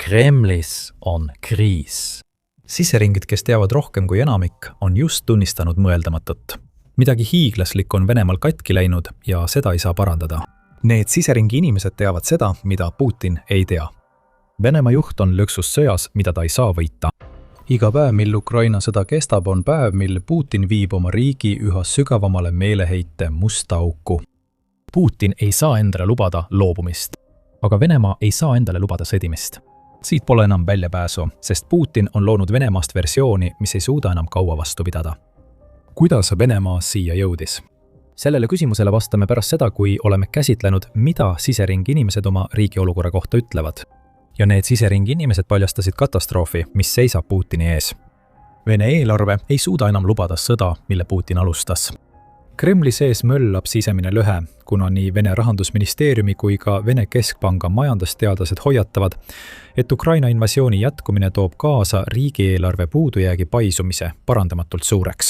Kremlis on kriis. Siseringid, kes teavad rohkem kui enamik, on just tunnistanud mõeldamatut. Midagi hiiglaslik on Venemaal katki läinud ja seda ei saa parandada. Need siseringi inimesed teavad seda, mida Putin ei tea. Venemaa juht on lõksus sõjas, mida ta ei saa võita. Iga päev, mil Ukraina sõda kestab, on päev, mil Putin viib oma riigi üha sügavamale meeleheite musta auku. Putin ei saa endale lubada loobumist, aga Venemaa ei saa endale lubada sõdimist. Siit pole enam väljapääsu, sest Putin on loonud Venemaast versiooni, mis ei suuda enam kaua vastu pidada. Kuidas Venemaa siia jõudis? Sellele küsimusele vastame pärast seda, kui oleme käsitlenud, mida siseringi inimesed oma riigi olukorra kohta ütlevad. Ja need siseringi inimesed paljastasid katastroofi, mis seisab Putini ees. Vene eelarve ei suuda enam lubada sõda, mille Putin alustas. Kremli sees möllab sisemine lõhe, kuna nii Vene rahandusministeeriumi kui ka Vene keskpanga majandusteadlased hoiatavad, et Ukraina invasiooni jätkumine toob kaasa riigieelarve puudujäägi paisumise parandamatult suureks.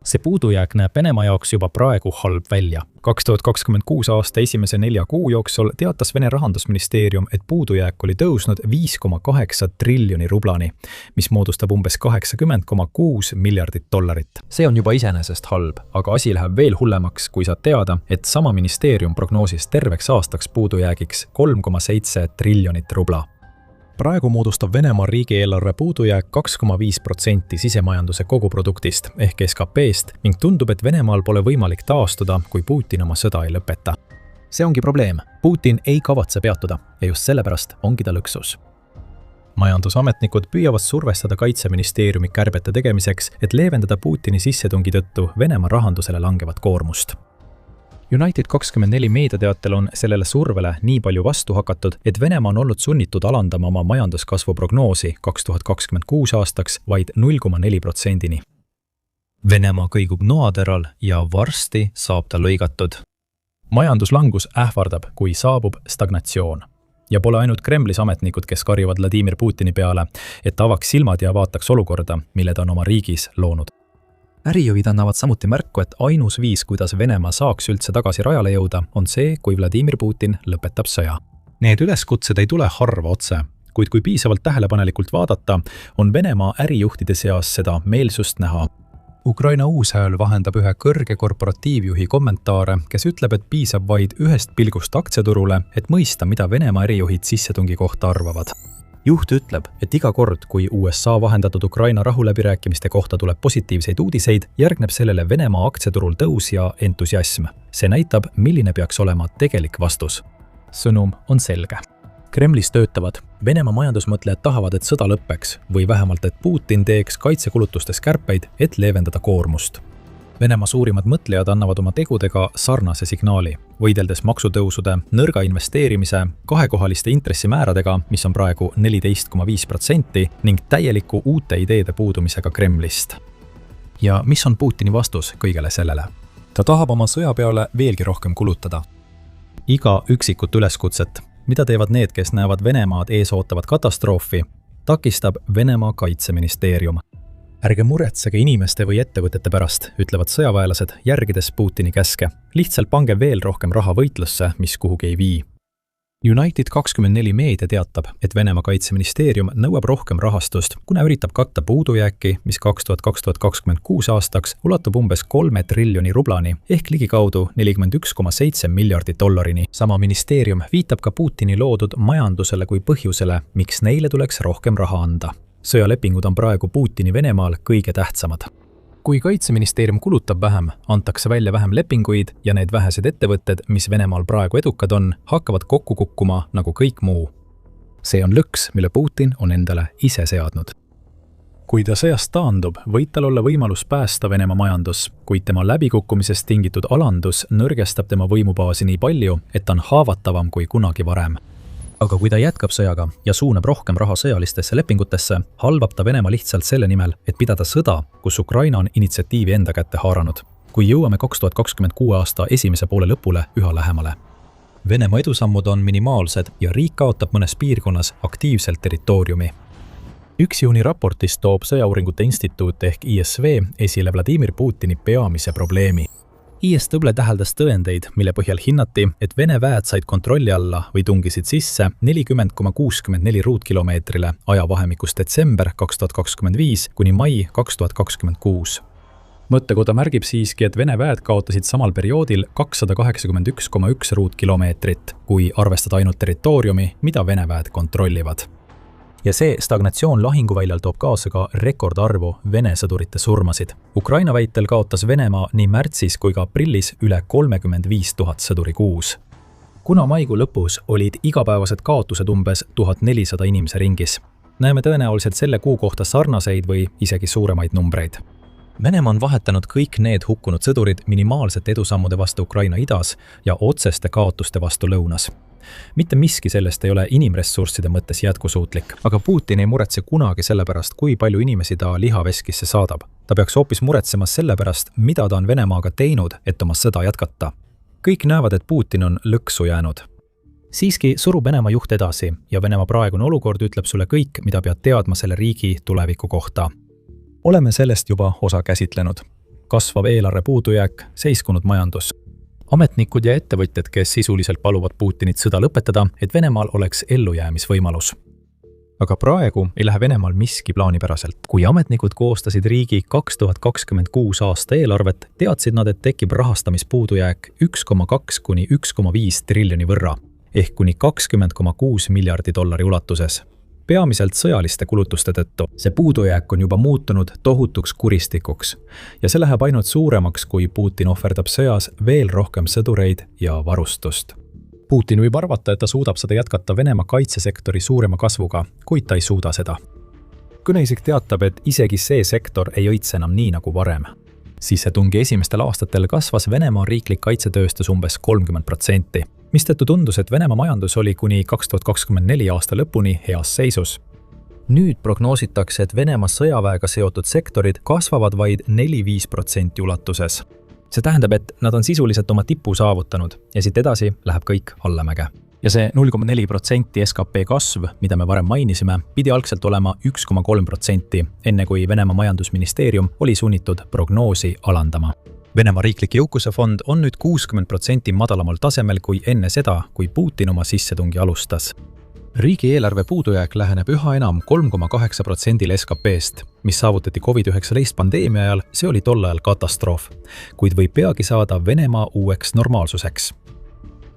See puudujääk näeb Venemaa jaoks juba praegu halb välja. 2026 aasta esimese 4 kuu jooksul teatas Vene rahandusministeerium, et puudujääk oli tõusnud 5,8 triljoni rublani, mis moodustab umbes 80,6 miljardit dollarit. See on juba iseenesest halb, aga asi läheb veel hullemaks, kui saad teada, et sama ministeerium prognoosis terveks aastaks puudujäägiks 3,7 triljonit rubla. Praegu moodustab Venemaa riigieelarve puudujääk 2,5% sisemajanduse koguproduktist ehk SKP-st ning tundub, et Venemaal pole võimalik taastuda, kui Putin oma sõda ei lõpeta. See ongi probleem. Putin ei kavatse peatuda ja just sellepärast ongi ta lõksus. Majandusametnikud püüavad survestada kaitseministeeriumi kärbete tegemiseks, et leevendada Putini sissetungi tõttu Venemaa rahandusele langevat koormust. United24 meediateatel on sellele survele nii palju vastu hakatud, et Venemaa on olnud sunnitud alandama oma majanduskasvu prognoosi 2026 aastaks vaid 0,4%-ni. Venemaa kõigub noateral ja varsti saab ta lõigatud. Majanduslangus ähvardab, kui saabub stagnatsioon. Ja pole ainult Kremlis ametnikud, kes karjuvad Vladimir Putini peale, et avaks silmad ja vaataks olukorda, mille ta on oma riigis loonud. Ärijuhid annavad samuti märku, et ainus viis, kuidas Venemaa saaks üldse tagasi rajale jõuda, on see, kui Vladimir Putin lõpetab sõja. Need üleskutsed ei tule harva otse, kuid kui piisavalt tähelepanelikult vaadata, on Venemaa ärijuhtide seas seda meelsust näha. Ukraina uushääl vahendab ühe kõrge korporatiivjuhi kommentaare, kes ütleb, et piisab vaid ühest pilgust aktsiaturule, et mõista, mida Venemaa ärijuhid sissetungi kohta arvavad. Juht ütleb, et iga kord, kui USA vahendatud Ukraina rahuläbirääkimiste kohta tuleb positiivseid uudiseid, järgneb sellele Venemaa aktsiaturul tõus ja entusiasm. See näitab, milline peaks olema tegelik vastus. Sõnum on selge. Kremlis töötavad. Venemaa majandusmõtlejad tahavad, et sõda lõppeks või vähemalt, et Putin teeks kaitsekulutustes kärpeid, et leevendada koormust. Venemaa suurimad mõtlejad annavad oma tegudega sarnase signaali, võideldes maksutõusude, nõrga investeerimise, kahekohaliste intressimääradega, mis on praegu 14,5% ning täieliku uute ideede puudumisega Kremlist. Ja mis on Putini vastus kõigele sellele? Ta tahab oma sõja peale veelgi rohkem kulutada. Iga üksikut üleskutset, mida teevad need, kes näevad Venemaad ees ootavat katastroofi, takistab Venemaa kaitseministeerium. Ärge muretsege inimeste või ettevõtete pärast, ütlevad sõjaväelased, järgides Putini käske. Lihtsalt pange veel rohkem raha võitlusse, mis kuhugi ei vii. United24 meedia teatab, et Venemaa kaitseministeerium nõuab rohkem rahastust, kuna üritab katta puudujääki, mis 2026 aastaks ulatub umbes 3 triljoni rublani ehk ligikaudu 41,7 miljardit dollarini. Sama ministeerium viitab ka Putini loodud majandusele kui põhjusele, miks neile tuleks rohkem raha anda. Sõjalepingud on praegu Putini Venemaal kõige tähtsamad. Kui kaitseministeerium kulutab vähem, antakse välja vähem lepinguid ja need vähesed ettevõtted, mis Venemaal praegu edukad on, hakkavad kokku kukkuma nagu kõik muu. See on lõks, mille Putin on endale ise seadnud. Kui ta sõjast taandub, võib tal olla võimalus päästa Venemaa majandus, kuid tema läbikukkumisest tingitud alandus nõrgestab tema võimubaasi nii palju, et ta on haavatavam kui kunagi varem. Aga kui ta jätkab sõjaga ja suunab rohkem raha sõjalistesse lepingutesse, halvab ta Venemaa lihtsalt selle nimel, et pidada sõda, kus Ukraina on initsiatiivi enda kätte haaranud. Kui jõuame 2026 aasta esimese poole lõpule üha lähemale. Venemaa edusammud on minimaalsed ja riik kaotab mõnes piirkonnas aktiivselt territooriumi. 1 juuni raportis toob Sõjauuringute Instituut ehk ISV esile Vladimir Putini peamise probleemi. IS Tõble täheldas tõendeid, mille põhjal hinnati, et Vene väed said kontrolli alla või tungisid sisse 40,64 ruutkilomeetrile ajavahemikus detsember 2025 kuni mai 2026. Mõttekoda märgib siiski, et Vene väed kaotasid samal perioodil 281,1 ruutkilomeetrit, kui arvestada ainult territooriumi, mida Vene väed kontrollivad. Ja see stagnatsioon lahinguväljal toob kaasa ka rekordarvu Vene sõdurite surmasid. Ukraina väitel kaotas Venemaa nii märtsis kui ka aprillis üle 35 000 sõduri kuus. Kuna maikuu lõpus olid igapäevased kaotused umbes 1400 inimese ringis, näeme tõenäoliselt selle kuu kohta sarnaseid või isegi suuremaid numbreid. Venemaa on vahetanud kõik need hukkunud sõdurid minimaalsete edusammude vastu Ukraina idas ja otseste kaotuste vastu lõunas. Mitte miski sellest ei ole inimressursside mõttes jätkusuutlik, aga Putin ei muretse kunagi selle pärast, kui palju inimesi ta lihaveskisse saadab. Ta peaks hoopis muretsema selle pärast, mida ta on Venemaaga teinud, et oma sõda jätkata. Kõik näevad, et Putin on lõksu jäänud. Siiski surub Venemaa juht edasi ja Venemaa praegune olukord ütleb sulle kõik, mida pead teadma selle riigi tuleviku kohta. Oleme sellest juba osa käsitlenud. Kasvav eelarve puudujääk, seiskunud majandus. Ametnikud ja ettevõtjad, kes sisuliselt paluvad Putinit sõda lõpetada, et Venemaal oleks ellujäämisvõimalus. Aga praegu ei lähe Venemaal miski plaanipäraselt. Kui ametnikud koostasid riigi 2026 aasta eelarvet, teadsid nad, et tekib rahastamispuudujääk 1,2 kuni 1,5 triljoni võrra, ehk kuni 20,6 miljardi dollari ulatuses. Peamiselt sõjaliste kulutuste tõttu. See puudujääk on juba muutunud tohutuks kuristikuks ja see läheb ainult suuremaks, kui Putin ohverdab sõjas veel rohkem sõdureid ja varustust. Putin võib arvata, et ta suudab seda jätkata Venemaa kaitsesektori suurema kasvuga, kuid ta ei suuda seda. Kõneisik teatab, et isegi see sektor ei õitse enam nii nagu varem. Sissetungi esimestel aastatel kasvas Venemaa riiklik kaitsetööstus umbes 30%. Mistõttu tundus, et Venemaa majandus oli kuni 2024 aasta lõpuni heas seisus. Nüüd prognoositakse, et Venemaa sõjaväega seotud sektorid kasvavad vaid 4-5% ulatuses. See tähendab, et nad on sisuliselt oma tipu saavutanud ja siit edasi läheb kõik allamäge. Ja see 0,4% SKP kasv, mida me varem mainisime, pidi algselt olema 1,3%, enne kui Venemaa majandusministeerium oli sunnitud prognoosi alandama. Venemaa riiklik jõukuse fond on nüüd 60% madalamal tasemel kui enne seda, kui Putin oma sissetungi alustas. Riigi eelarve puudujääk läheneb üha enam 3,8% SKP-st, mis saavutati COVID-19 pandeemia ajal, see oli tol ajal katastroof, kuid võib peagi saada Venemaa uueks normaalsuseks.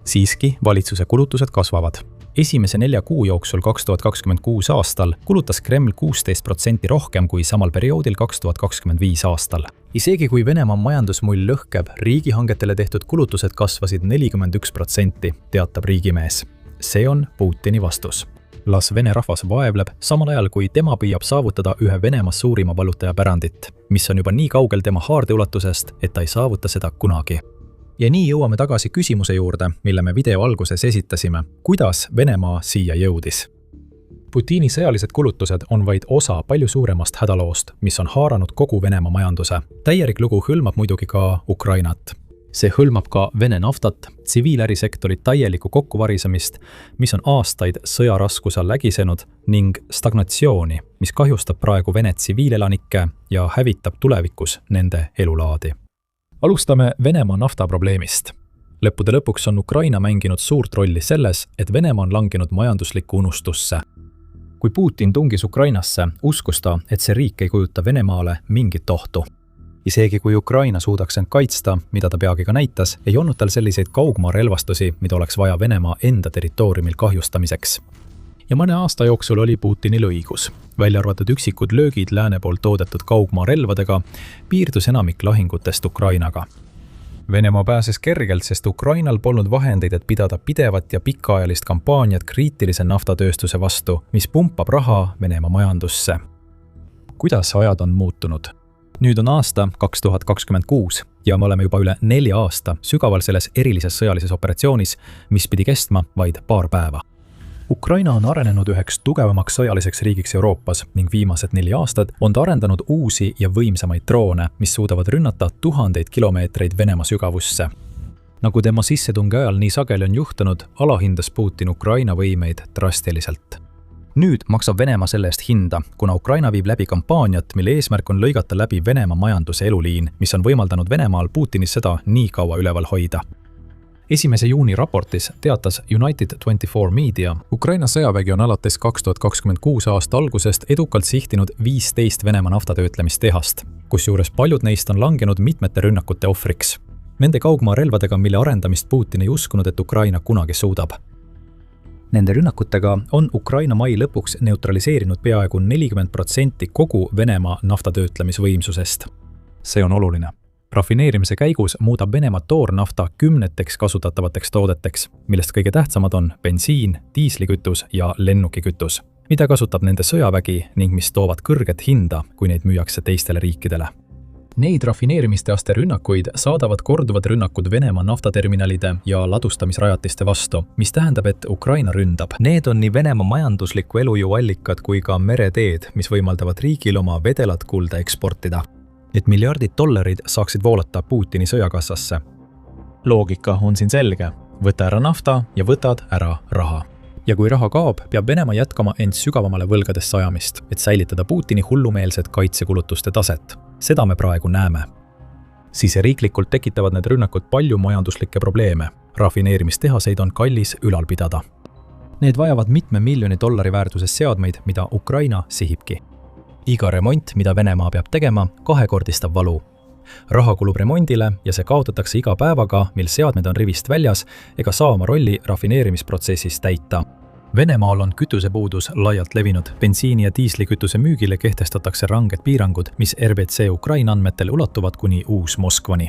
Siiski valitsuse kulutused kasvavad. Esimese 4 kuu jooksul 2026 aastal kulutas Kreml 16% rohkem kui samal perioodil 2025 aastal. Isegi kui Venemaa majandusmull lõhkeb, riigihangetele tehtud kulutused kasvasid 41%, teatab riigimees. See on Putini vastus. Las Vene rahvas vaevleb, samal ajal kui tema püüab saavutada ühe Venemaa suurima valutaja pärandit, mis on juba nii kaugel tema haardeulatusest, et ta ei saavuta seda kunagi. Ja nii jõuame tagasi küsimuse juurde, mille me video alguses esitasime. Kuidas Venemaa siia jõudis? Putini sõjalised kulutused on vaid osa palju suuremast hädaloost, mis on haaranud kogu Venemaa majanduse. Täielik lugu hõlmab muidugi ka Ukrainat. See hõlmab ka Vene naftat, tsiviiläärisektorit täielikku kokkuvarisemist, mis on aastaid sõjaraskusel lägisenud ning stagnatsiooni, mis kahjustab praegu Vene tsiviilelanikke ja hävitab tulevikus nende elulaadi. Alustame Venemaa naftaprobleemist. Lõppude lõpuks on Ukraina mänginud suurt rolli selles, et Venemaa on langenud majanduslikku unustusse. Kui Putin tungis Ukrainasse, uskus ta, et see riik ei kujuta Venemaale mingit ohtu. Isegi kui Ukraina suudaks end kaitsta, mida ta peagi ka näitas, ei olnud tal selliseid kaugmaa relvastusi, mida oleks vaja Venemaa enda territooriumil kahjustamiseks. Ja mõne aasta jooksul oli Putinil õigus. Välja arvatud üksikud löögid lääne poolt toodetud kaugmaa relvadega piirdus enamik lahingutest Ukrainaga. Venemaa pääses kergelt, sest Ukrainal polnud vahendeid, et pidada pidevat ja pikaajalist kampaaniat kriitilise naftatööstuse vastu, mis pumpab raha Venemaa majandusse. Kuidas ajad on muutunud? Nüüd on aasta 2026 ja me oleme juba üle 4 aasta sügaval selles erilises sõjalises operatsioonis, mis pidi kestma vaid paar päeva. Ukraina on arenenud üheks tugevamaks sõjaliseks riigiks Euroopas ning viimased 4 aastat on ta arendanud uusi ja võimsamaid droone, mis suudavad rünnata 1000 kilomeetreid Venemaa sügavusse. Nagu tema sissetungi ajal nii sageli on juhtunud, alahindas Putin Ukraina võimeid drastiliselt. Nüüd maksab Venemaa selle eest hinda, kuna Ukraina viib läbi kampaaniat, mille eesmärk on lõigata läbi Venemaa majanduse eluliin, mis on võimaldanud Venemaal Putinis seda nii kaua üleval hoida. 1. juuni raportis teatas United24 Media, Ukraina sõjavägi on alates 2026 aasta algusest edukalt sihtinud 15 Venemaa naftatöötlemistehast, kusjuures paljud neist on langenud mitmete rünnakute ohvriks. Nende kaugmaa relvadega, mille arendamist Putin ei uskunud, et Ukraina kunagi suudab. Nende rünnakutega on Ukraina mai lõpuks neutraliseerinud peaaegu 40% kogu Venemaa naftatöötlemisvõimsusest. See on oluline. Rafineerimise käigus muudab Venemaa toornafta kümneteks kasutatavateks toodeteks, millest kõige tähtsamad on bensiin, diislikütus ja lennukikütus, mida kasutab nende sõjavägi ning mis toovad kõrget hinda, kui neid müüakse teistele riikidele. Neid rafineerimisteaste rünnakuid saadavad korduvad rünnakud Venemaa naftaterminalide ja ladustamisrajatiste vastu, mis tähendab, et Ukraina ründab. Need on nii Venemaa majandusliku elujõu allikad kui ka mereteed, mis võimaldavad riigil oma vedelat kulda eksportida, et miljardid dollarid saaksid voolata Putini sõjakassasse. Loogika on siin selge. Võta ära nafta ja võtad ära raha. Ja kui raha kaob, peab Venemaa jätkama end sügavamale võlgades sajamist, et säilitada Putini hullumeelset kaitsekulutuste taset. Seda me praegu näeme. Siseriiklikult tekitavad need rünnakud palju majanduslikke probleeme. Rafineerimistehaseid on kallis ülal pidada. Need vajavad mitme miljoni dollari väärtuses seadmeid, mida Ukraina sihibki. Iga remont, mida Venemaa peab tegema, kahekordistab valu. Raha kulub remondile ja see kaotatakse iga päevaga, mil seadmed on rivist väljas ega saa oma rolli rafineerimisprotsessis täita. Venemaal on kütusepuudus laialt levinud. Bensiini ja diislikütuse müügile kehtestatakse ranged piirangud, mis RBC Ukraina andmetel ulatuvad kuni Uus-Moskvani.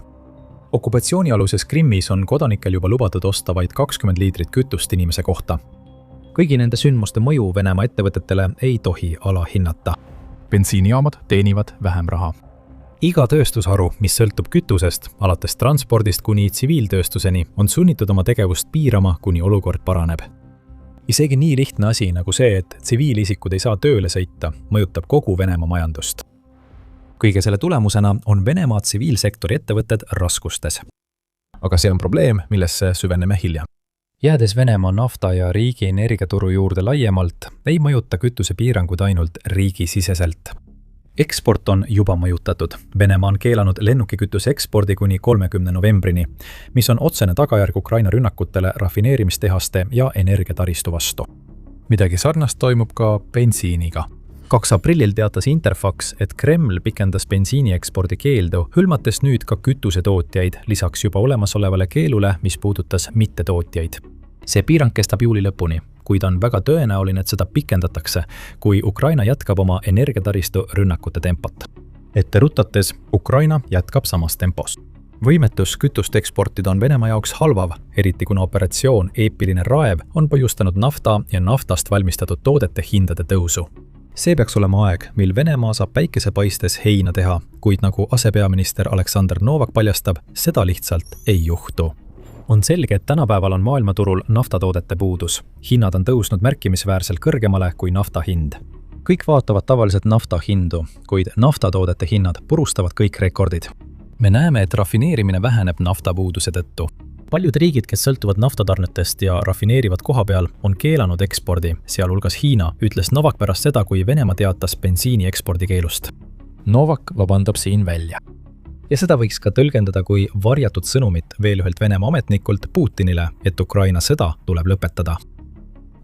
Okupatsioonialuses Krimmis on kodanikel juba lubatud osta vaid 20 liitrit kütust inimese kohta. Kõigi nende sündmuste mõju Venemaa ettevõtetele ei tohi alahinnata. Bensiinijaamad teenivad vähem raha. Iga tööstusharu, mis sõltub kütusest, alates transpordist kuni tsiviiltööstuseni, on sunnitud oma tegevust piirama, kuni olukord paraneb. Isegi nii lihtne asi nagu see, et tsiviilisikud ei saa tööle sõita, mõjutab kogu Venemaa majandust. Kõige selle tulemusena on Venemaa tsiviilsektori ettevõtted raskustes. Aga see on probleem, millesse süveneme hiljem. Jäädes Venemaa nafta ja riigi energiaturu juurde laiemalt, ei mõjuta kütusepiirangud ainult riigisiseselt. Eksport on juba mõjutatud. Venemaa on keelanud lennukikütuse ekspordi kuni 30. novembrini, mis on otsene tagajärg Ukraina rünnakutele rafineerimistehaste ja energiataristu vastu. Midagi sarnast toimub ka bensiiniga. 2. aprillil teatas Interfax, et Kreml pikendas bensiini ekspordi keeldu, hõlmates nüüd ka kütusetootjaid, lisaks juba olemasolevale keelule, mis puudutas mittetootjaid. See piirang kestab juuli lõpuni, kuid on väga tõenäoline, et seda pikendatakse, kui Ukraina jätkab oma energiataristu rünnakute tempot. Ette rutates, Ukraina jätkab samas tempos. Võimetus kütust eksportida on Venemaa jaoks halvav, eriti kuna operatsioon Eepiline raev on põhjustanud nafta ja naftast valmistatud toodete hindade tõusu. See peaks olema aeg, mil Venemaa saab päikesepaistes heina teha, kuid nagu asepeaminister Aleksandr Novak paljastab, seda lihtsalt ei juhtu. On selge, et tänapäeval on maailmaturul naftatoodete puudus. Hinnad on tõusnud märkimisväärselt kõrgemale kui nafta hind. Kõik vaatavad tavaliselt nafta hindu, kuid naftatoodete hinnad purustavad kõik rekordid. Me näeme, et rafineerimine väheneb naftapuuduse tõttu. Paljud riigid, kes sõltuvad naftatarnetest ja rafineerivad koha peal, on keelanud ekspordi, sealhulgas Hiina, ütles Novak pärast seda, kui Venemaa teatas bensiini ekspordi keelust. Novak vabandab siin välja. Ja seda võiks ka tõlgendada kui varjatud sõnumit veel ühelt Venemaa ametnikult Putinile, et Ukraina sõda tuleb lõpetada.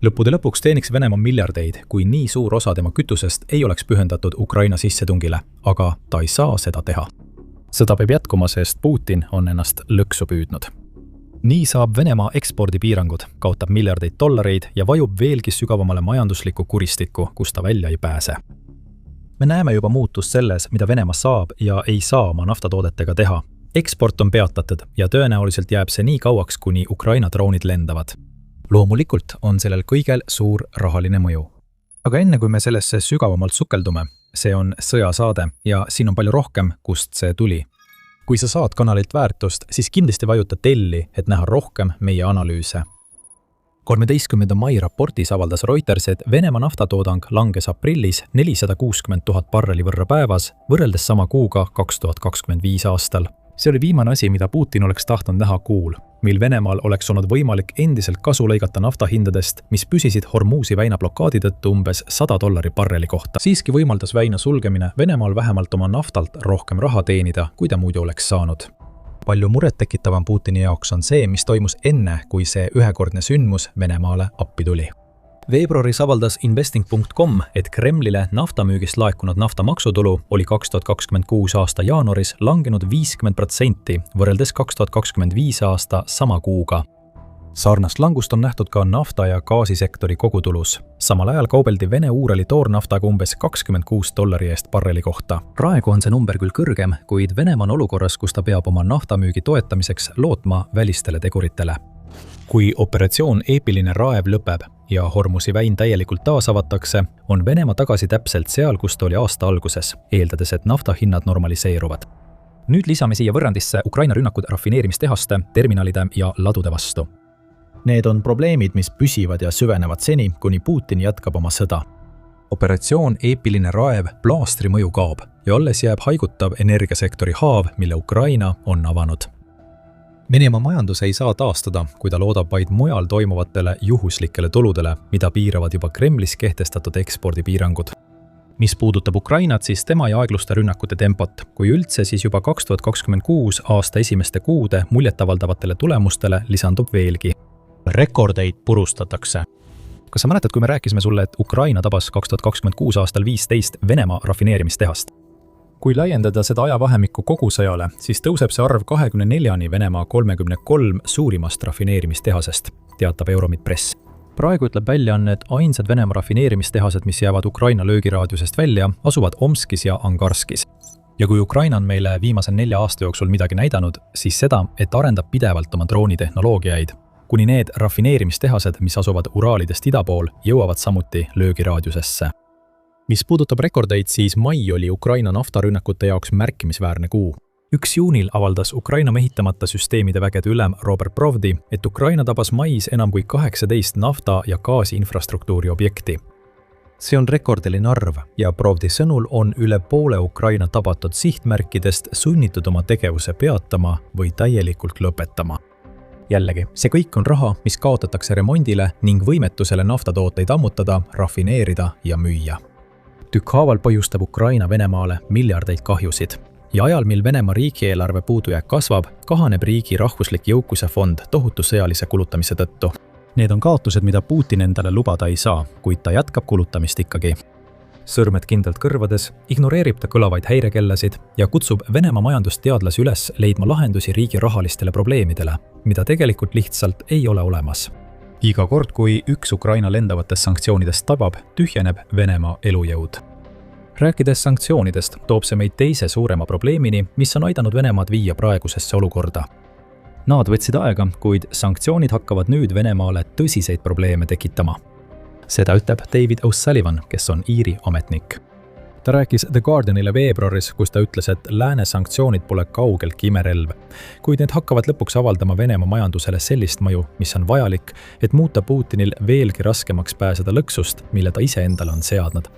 Lõppude lõpuks teeniks Venemaa miljardeid, kui nii suur osa tema kütusest ei oleks pühendatud Ukraina sissetungile, aga ta ei saa seda teha. Sõda peab jätkuma, sest Putin on ennast lõksu püüdnud. Nii saab Venemaa ekspordipiirangud, kaotab miljardeid dollareid ja vajub veelgi sügavamale majanduslikku kuristikku, kus ta välja ei pääse. Me näeme juba muutust selles, mida Venemaa saab ja ei saa oma naftatoodetega teha. Eksport on peatatud ja tõenäoliselt jääb see nii kauaks, kuni Ukraina droonid lendavad. Loomulikult on sellel kõigel suur rahaline mõju. Aga enne kui me sellesse sügavamalt sukeldume, see on sõjasaade ja siin on palju rohkem, kust see tuli. Kui sa saad kanalilt väärtust, siis kindlasti vajuta telli, et näha rohkem meie analüüse. 13. mai raportis avaldas Reuters, et Venemaa naftatoodang langes aprillis 460 000 barreli võrra päevas, võrreldes sama kuuga 2025 aastal. See oli viimane asi, mida Putin oleks tahtnud näha kuul, mil Venemaal oleks olnud võimalik endiselt kasu lõigata naftahindadest, mis püsisid Hormuzi väina blokaadi tõttu umbes $100 barreli kohta. Siiski võimaldas väina sulgemine Venemaal vähemalt oma naftalt rohkem raha teenida, kui ta muidu oleks saanud. Palju murettekitavam Putini jaoks on see, mis toimus enne, kui see ühekordne sündmus Venemaale appi tuli. Veebruaris avaldas investing.com, et Kremlile naftamüügist laekunud naftamaksutulu oli 2026 aasta jaanuaris langenud 50% võrreldes 2025 aasta sama kuuga. Sarnast langust on nähtud ka nafta- ja gaasisektori kogutulus. Samal ajal kaubeldi Vene Uurali toornaftaga umbes $26 eest barreli kohta. Praegu on see number küll kõrgem, kuid Venemaa on olukorras, kus ta peab oma naftamüügi toetamiseks lootma välistele teguritele. Kui operatsioon Eepiline raev lõpeb ja Hormuzi väin täielikult taas avatakse, on Venemaa tagasi täpselt seal, kus ta oli aasta alguses, eeldades, et naftahinnad normaliseeruvad. Nüüd lisame siia võrrandisse Ukraina rünnakud rafineerimistehaste, terminalide ja ladude vastu. Need on probleemid, mis püsivad ja süvenevad seni, kuni Putin jätkab oma sõda. Operatsioon Eepiline raev plaastri mõju kaob ja alles jääb haigutav energiasektori haav, mille Ukraina on avanud. Venemaa majandus ei saa taastuda, kui ta loodab vaid mujal toimuvatele juhuslikele tuludele, mida piiravad juba Kremlis kehtestatud ekspordipiirangud. Mis puudutab Ukrainat, siis tema ei aeglusta rünnakute tempot, kui üldse, siis juba 2026 aasta esimeste kuude muljetavaldavatele tulemustele lisandub veelgi. Rekordeid purustatakse. Kas sa mäletad, kui me rääkisime sulle, et Ukraina tabas 2026 aastal 15 Venemaa rafineerimistehast? Kui laiendada seda ajavahemikku kogu sõjale, siis tõuseb see arv 24-ni Venemaa 33 suurimast rafineerimistehasest, teatab Euromid Press. Praegu ütleb väljaanne, et ainsad Venemaa rafineerimistehased, mis jäävad Ukraina löögiraadiusest välja, asuvad Omskis ja Angarskis. Ja kui Ukraina on meile viimase 4 aasta jooksul midagi näidanud, siis seda, et arendab pidevalt oma droonitehnoloogiaid, kuni need rafineerimistehased, mis asuvad Uraalidest ida pool, jõuavad samuti löögiraadiusesse. Mis puudutab rekordeid, siis mai oli Ukraina naftarünnakute jaoks märkimisväärne kuu. 1 juunil avaldas Ukraina mehitamata süsteemide vägede ülem Robert Provdi, et Ukraina tabas mais enam kui 18 nafta- ja gaasi-infrastruktuuri objekti. See on rekordiline arv ja Provdi sõnul on üle poole Ukraina tabatud sihtmärkidest sunnitud oma tegevuse peatama või täielikult lõpetama. Jällegi, see kõik on raha, mis kaotatakse remondile ning võimetusele naftatooteid ammutada, rafineerida ja müüa. Tükkhaaval põhjustab Ukraina Venemaale miljardeid kahjusid. Ja ajal, mil Venemaa riigieelarve puudujääk kasvab, kahaneb riigi rahvuslik jõukuse fond tohutu sõjalise kulutamise tõttu. Need on kaotused, mida Putin endale lubada ei saa, kuid ta jätkab kulutamist ikkagi. Sõrmed kindlalt kõrvades, ignoreerib ta kõlavaid häirekellasid ja kutsub Venemaa majandusteadlasi üles leidma lahendusi riigi rahalistele probleemidele, mida tegelikult lihtsalt ei ole olemas. Iga kord, kui üks Ukraina lendavatest sanktsioonidest tabab, tühjeneb Venemaa elujõud. Rääkides sanktsioonidest, toob see meid teise suurema probleemini, mis on aidanud Venemaad viia praegusesse olukorda. Nad võtsid aega, kuid sanktsioonid hakkavad nüüd Venemaale tõsiseid probleeme tekitama. Seda ütleb David O'Sullivan, kes on Iiri ametnik. Ta rääkis The Guardianile veebruaris, kus ta ütles, et lääne sanktsioonid pole kaugeltki imerelv, kuid need hakkavad lõpuks avaldama Venemaa majandusele sellist mõju, mis on vajalik, et muuta Putinil veelgi raskemaks pääseda lõksust, mille ta ise endale on seadnud.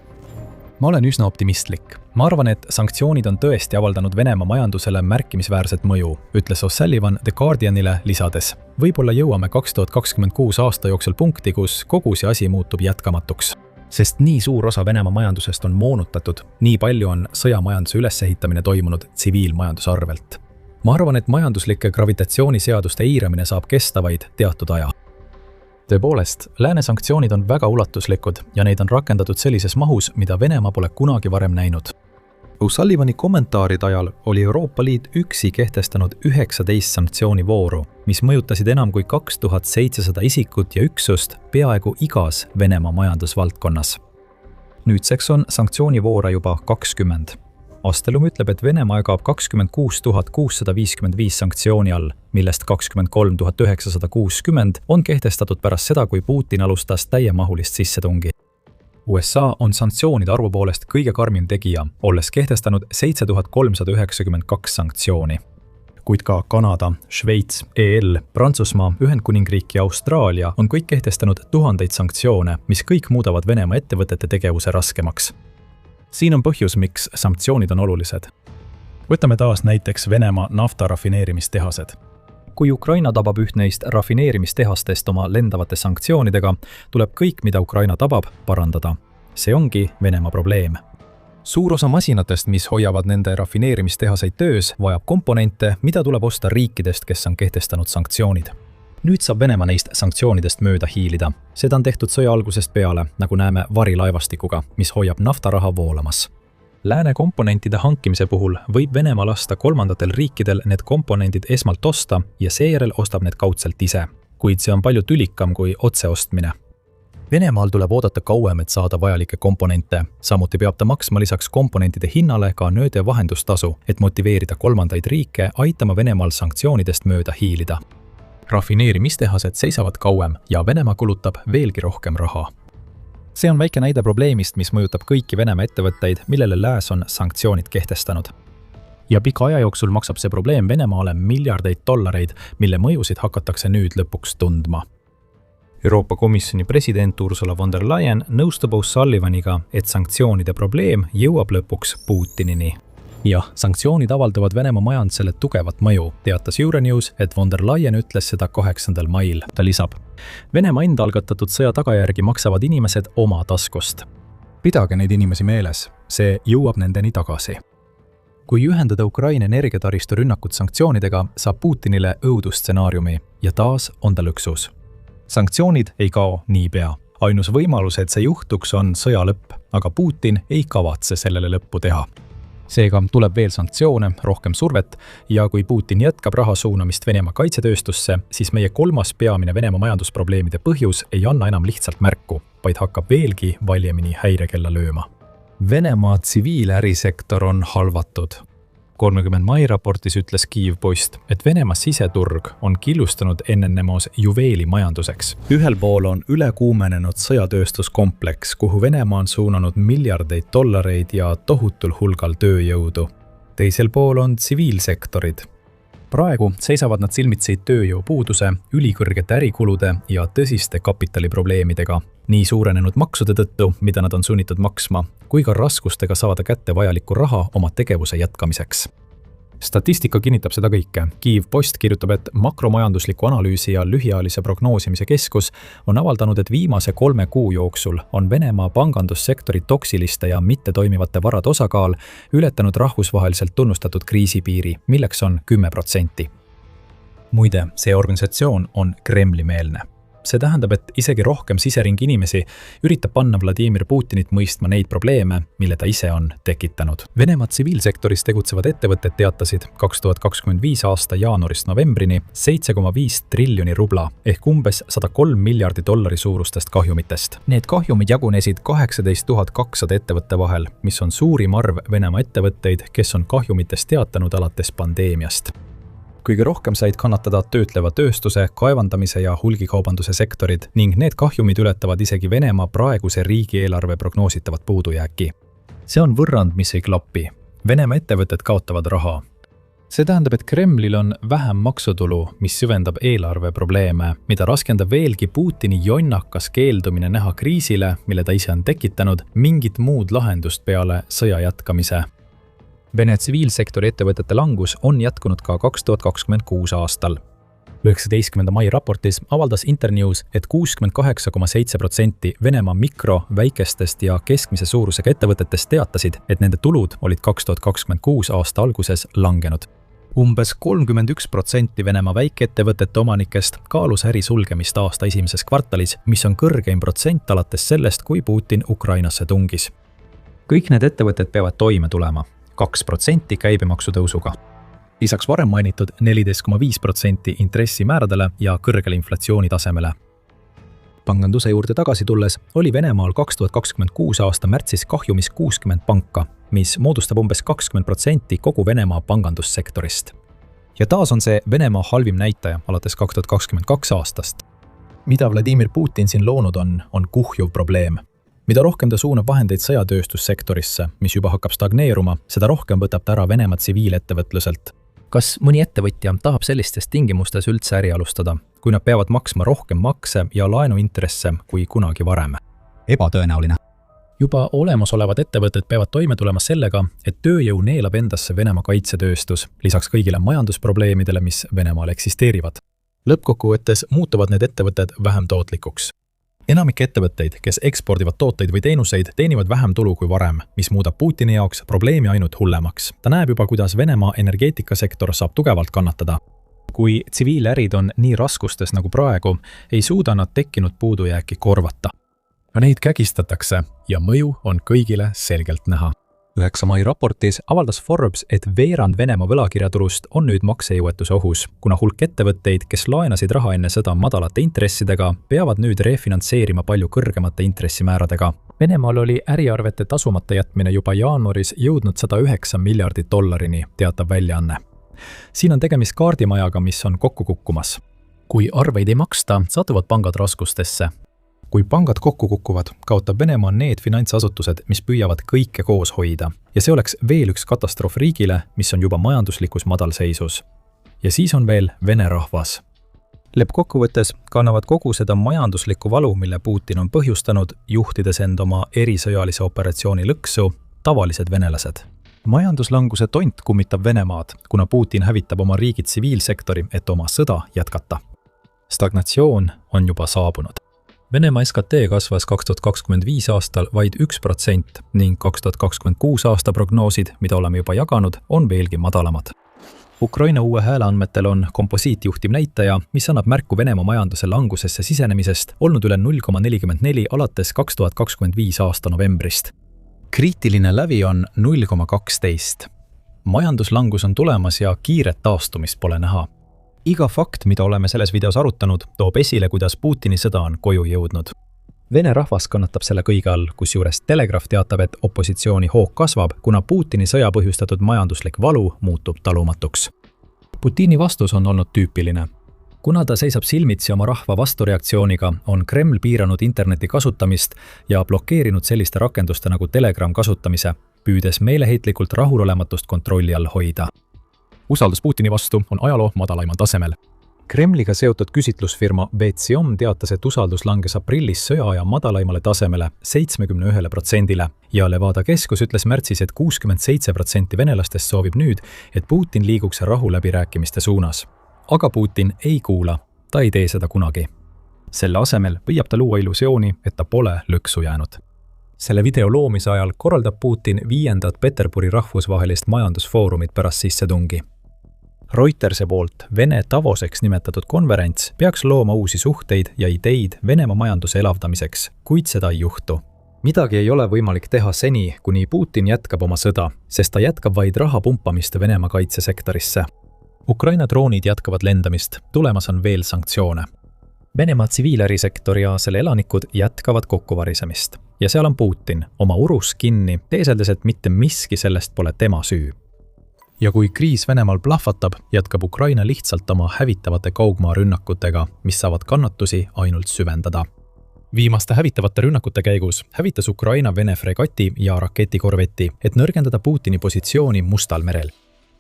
Ma olen üsna optimistlik. Ma arvan, et sanktsioonid on tõesti avaldanud Venemaa majandusele märkimisväärset mõju, ütles O'Sullivan The Guardianile lisades. Võib-olla jõuame 2026 aasta jooksul punkti, kus kogu see asi muutub jätkamatuks. Sest nii suur osa Venemaa majandusest on moonutatud, nii palju on sõjamajanduse ülesehitamine toimunud tsiviilmajanduse arvelt. Ma arvan, et majanduslike gravitatsiooniseaduste eiramine saab kesta vaid teatud aja. Tõepoolest, lääne sanktsioonid on väga ulatuslikud ja neid on rakendatud sellises mahus, mida Venemaa pole kunagi varem näinud. O'Sullivani kommentaaride ajal oli Euroopa Liit üksi kehtestanud 19 sanktsioonivooru, mis mõjutasid enam kui 2700 isikut ja üksust peaaegu igas Venemaa majandusvaldkonnas. Nüüdseks on sanktsioonivoore juba 20. Astelum ütleb, et Venemaa jagab 26 655 sanktsiooni all, millest 23 960 on kehtestatud pärast seda, kui Putin alustas täiemahulist sissetungi. USA on sanktsioonide arvu poolest kõige karmim tegija, olles kehtestanud 7392 sanktsiooni. Kuid ka Kanada, Šveits, EL, Prantsusmaa, Ühendkuningriik ja Austraalia on kõik kehtestanud tuhandeid sanktsioone, mis kõik muudavad Venemaa ettevõtete tegevuse raskemaks. Siin on põhjus, miks sanktsioonid on olulised. Võtame taas näiteks Venemaa naftarafineerimistehased. Kui Ukraina tabab üht neist rafineerimistehastest oma lendavate sanktsioonidega, tuleb kõik, mida Ukraina tabab, parandada. See ongi Venemaa probleem. Suur osa masinatest, mis hoiavad nende rafineerimistehaseid töös, vajab komponente, mida tuleb osta riikidest, kes on kehtestanud sanktsioonid. Nüüd saab Venemaa neist sanktsioonidest mööda hiilida. Seda on tehtud sõja algusest peale, nagu näeme varilaevastikuga, mis hoiab naftaraha voolamas. Lääne komponentide hankimise puhul võib Venemaa lasta kolmandatel riikidel need komponendid esmalt osta ja seejärel ostab need kaudselt ise, kuid see on palju tülikam kui otseostmine. Venemaal tuleb oodata kauem, et saada vajalikke komponente. Samuti peab ta maksma lisaks komponentide hinnale ka nööde vahendustasu, et motiveerida kolmandaid riike aitama Venemaal sanktsioonidest mööda hiilida. Rafineerimistehased seisavad kauem ja Venemaa kulutab veelgi rohkem raha. See on väike näide probleemist, mis mõjutab kõiki Venemaa ettevõtteid, millele lääs on sanktsioonid kehtestanud. Ja pika aja jooksul maksab see probleem Venemaale miljardeid dollareid, mille mõjusid hakatakse nüüd lõpuks tundma. Euroopa Komisjoni president Ursula von der Leyen nõustub O'Sullivaniga, et sanktsioonide probleem jõuab lõpuks Putinini. Jah, sanktsioonid avaldavad Venemaa majandusele tugevat mõju, teatas Euronews, et von der Leyen ütles seda 8. mail. Ta lisab: Venemaa enda algatatud sõja tagajärgi maksavad inimesed oma taskust. Pidage neid inimesi meeles, see jõuab nendeni tagasi. Kui ühendada Ukraina energiataristu rünnakud sanktsioonidega, saab Putinile õudustsenaariumi ja taas on ta lõksus. Sanktsioonid ei kao niipea. Ainus võimalus, et see juhtuks, on sõja lõpp, aga Putin ei kavatse sellele lõppu teha. Seega tuleb veel sanktsioone, rohkem survet ja kui Putin jätkab raha suunamist Venemaa kaitsetööstusse, siis meie kolmas peamine Venemaa majandusprobleemide põhjus ei anna enam lihtsalt märku, vaid hakkab veelgi valjemini häirekella lööma. Venemaa tsiviilärisektor on halvatud. 30. mai raportis ütles Kyiv Post, et Venemaa siseturg on killustunud ennenemos juveeli majanduseks. Ühel pool on ülekuumenenud sõjatööstuskompleks, kuhu Venemaa on suunanud miljardeid dollareid ja tohutul hulgal tööjõudu. Teisel pool on tsiviilsektorid. Praegu seisavad nad silmitsi tööjõupuuduse, ülikõrgete ärikulude ja tõsiste kapitaliprobleemidega, nii suurenenud maksude tõttu, mida nad on sunnitud maksma, kui ka raskustega saada kätte vajalikku raha oma tegevuse jätkamiseks. Statistika kinnitab seda kõike. Kyiv Post kirjutab, et makromajandusliku analüüsi ja lühiajalise prognoosimise keskus on avaldanud, et viimase 3 kuu jooksul on Venemaa pangandussektori toksiliste ja mittetoimivate varade osakaal ületanud rahvusvaheliselt tunnustatud kriisipiiri, milleks on 10%. Muide, see organisatsioon on Kremli-meelne. See tähendab, et isegi rohkem siseringi inimesi üritab panna Vladimir Putinit mõistma neid probleeme, mille ta ise on tekitanud. Venemaa tsiviilsektoris tegutsevad ettevõtted teatasid 2025 aasta jaanuarist novembrini 7,5 triljoni rubla ehk umbes 103 miljardi dollari suurustest kahjumitest. Need kahjumid jagunesid 18 200 ettevõtte vahel, mis on suurim arv Venemaa ettevõtteid, kes on kahjumitest teatanud alates pandeemiast. Kõige rohkem said kannatada töötleva tööstuse, kaevandamise ja hulgikaubanduse sektorid ning need kahjumid ületavad isegi Venemaa praeguse riigieelarve prognoositavat puudujääki. See on võrrand, mis ei klapi. Venemaa ettevõtted kaotavad raha. See tähendab, et Kremlil on vähem maksutulu, mis süvendab eelarve probleeme, mida raskendab veelgi Putini jonnakas keeldumine näha kriisile, mille ta ise on tekitanud, mingit muud lahendust peale sõja jätkamise. Vene tsiviilsektori ettevõtete langus on jätkunud ka 2026 aastal. 19. mai raportis avaldas Internews, et 68,7% Venemaa mikro-, väikestest ja keskmise suurusega ettevõtetest teatasid, et nende tulud olid 2026 aasta alguses langenud. Umbes 31% Venemaa väikeettevõtete omanikest kaalus äri sulgemist aasta esimeses kvartalis, mis on kõrgeim protsent alates sellest, kui Putin Ukrainasse tungis. Kõik need ettevõtted peavad toime tulema. 2% käibemaksu tõusuga. Lisaks varem mainitud 14,5% intressimääradele ja kõrgele inflatsiooni tasemele. Panganduse juurde tagasi tulles oli Venemaal 2026 aasta märtsis kahjumis 60 panka, mis moodustab umbes 20% kogu Venemaa pangandussektorist. Ja taas on see Venemaa halvim näitaja alates 2022 aastast. Mida Vladimir Putin siin loonud on kuhjuv probleem. Mida rohkem ta suunab vahendeid sõjatööstussektorisse, mis juba hakkab stagneeruma, seda rohkem võtab ta ära Venemaa tsiviilettevõtluselt. Kas mõni ettevõtja tahab sellistes tingimustes üldse äri alustada, kui nad peavad maksma rohkem makse ja laenuintresse kui kunagi varem? Ebatõenäoline. juba olemasolevad ettevõtted peavad toime tulema sellega, et tööjõu neelab endasse Venemaa kaitsetööstus, lisaks kõigile majandusprobleemidele, mis Venemaal eksisteerivad. Lõppkokkuvõttes muutuvad need ettevõtted vähem tootlikuks. Enamik ettevõtteid, kes ekspordivad tooteid või teenuseid, teenivad vähem tulu kui varem, mis muudab Putini jaoks probleemi ainult hullemaks. Ta näeb juba, kuidas Venemaa energeetikasektor saab tugevalt kannatada. Kui tsiviilärid on nii raskustes nagu praegu, ei suuda nad tekkinud puudujääki korvata. Neid kägistatakse ja mõju on kõigile selgelt näha. 9. mai raportis avaldas Forbes, et veerand Venemaa võlakirjaturust on nüüd maksejõuetuse ohus, kuna hulk ettevõtteid, kes laenasid raha enne sõda madalate intressidega, peavad nüüd refinantseerima palju kõrgemate intressimääradega. Venemaal oli äriarvete tasumata jätmine juba jaanuaris jõudnud $109 miljardit, teatab väljaanne. Siin on tegemist kaardimajaga, mis on kokku kukkumas. Kui arveid ei maksta, satuvad pangad raskustesse. Kui pangad kokku kukuvad, kaotab Venemaa need finantsasutused, mis püüavad kõike koos hoida. Ja see oleks veel üks katastroof riigile, mis on juba majanduslikus madalseisus. Ja siis on veel vene rahvas. Lõppkokkuvõttes kannavad kogu seda majanduslikku valu, mille Putin on põhjustanud, juhtides end oma erisõjalise operatsiooni lõksu, tavalised venelased. Majanduslanguse tont kummitab Venemaad, kuna Putin hävitab oma riigi tsiviilsektori, et oma sõda jätkata. Stagnatsioon on juba saabunud. Venemaa SKT kasvas 2025 aastal vaid 1% ning 2026 aasta prognoosid, mida oleme juba jaganud, on veelgi madalamad. Ukraina uue hääle andmetel on komposiitjuhtiv näitaja, mis annab märku Venemaa majanduse langusesse sisenemisest, olnud üle 0,44 alates 2025 aasta novembrist. Kriitiline lävi on 0,12. Majanduslangus on tulemas ja kiiret taastumist pole näha. Iga fakt, mida oleme selles videos arutanud, toob esile, kuidas Putini sõda on koju jõudnud. Vene rahvas kannatab selle kõige all, kusjuures Telegraph teatab, et opositsiooni hoog kasvab, kuna Putini sõja põhjustatud majanduslik valu muutub talumatuks. Putini vastus on olnud tüüpiline. Kuna ta seisab silmitsi oma rahva vastureaktsiooniga, on Kreml piiranud interneti kasutamist ja blokeerinud selliste rakenduste nagu Telegram kasutamise, püüdes meeleheitlikult rahulolematust kontrolli all hoida. Usaldus Putini vastu on ajaloo madalaimal tasemel. Kremliga seotud küsitlusfirma Betsiom teatas, et usaldus langes aprillis sõjaaja madalaimale tasemele 71%-le ja Levada keskus ütles märtsis, et 67% venelastest soovib nüüd, et Putin liiguks rahuläbirääkimiste suunas. Aga Putin ei kuula, ta ei tee seda kunagi. Selle asemel püüab ta luua illusiooni, et ta pole lõksu jäänud. Selle video loomise ajal korraldab Putin 5. Peterburi rahvusvahelist majandusfoorumit pärast sissetungi. Reutersi poolt Vene Davoseks nimetatud konverents peaks looma uusi suhteid ja ideid Venemaa majanduse elavdamiseks, kuid seda ei juhtu. Midagi ei ole võimalik teha seni, kuni Putin jätkab oma sõda, sest ta jätkab vaid raha pumpamist Venemaa kaitsesektorisse. Ukraina droonid jätkavad lendamist, tulemas on veel sanktsioone. Venemaa tsiviilarisektor ja selle elanikud jätkavad kokkuvarisemist. Ja seal on Putin, oma urus kinni, teeseldes, et mitte miski sellest pole tema süü. Ja kui kriis Venemaal plahvatab, jätkab Ukraina lihtsalt oma hävitavate kaugmaa rünnakutega, mis saavad kannatusi ainult süvendada. Viimaste hävitavate rünnakute käigus hävitas Ukraina Vene fregati ja raketikorveti, et nõrgendada Putini positsiooni Mustal merel.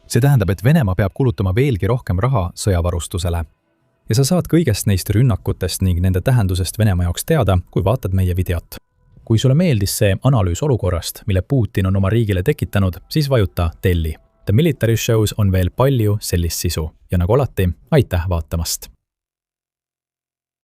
See tähendab, et Venemaa peab kulutama veelgi rohkem raha sõjavarustusele. Ja sa saad kõigest neist rünnakutest ning nende tähendusest Venemaa jaoks teada, kui vaatad meie videot. Kui sulle meeldis see analüüs olukorrast, mille Putin on oma riigile tekitanud, siis vajuta telli. The Military Shows on veel palju sellist sisu ja nagu alati, aitäh vaatamast!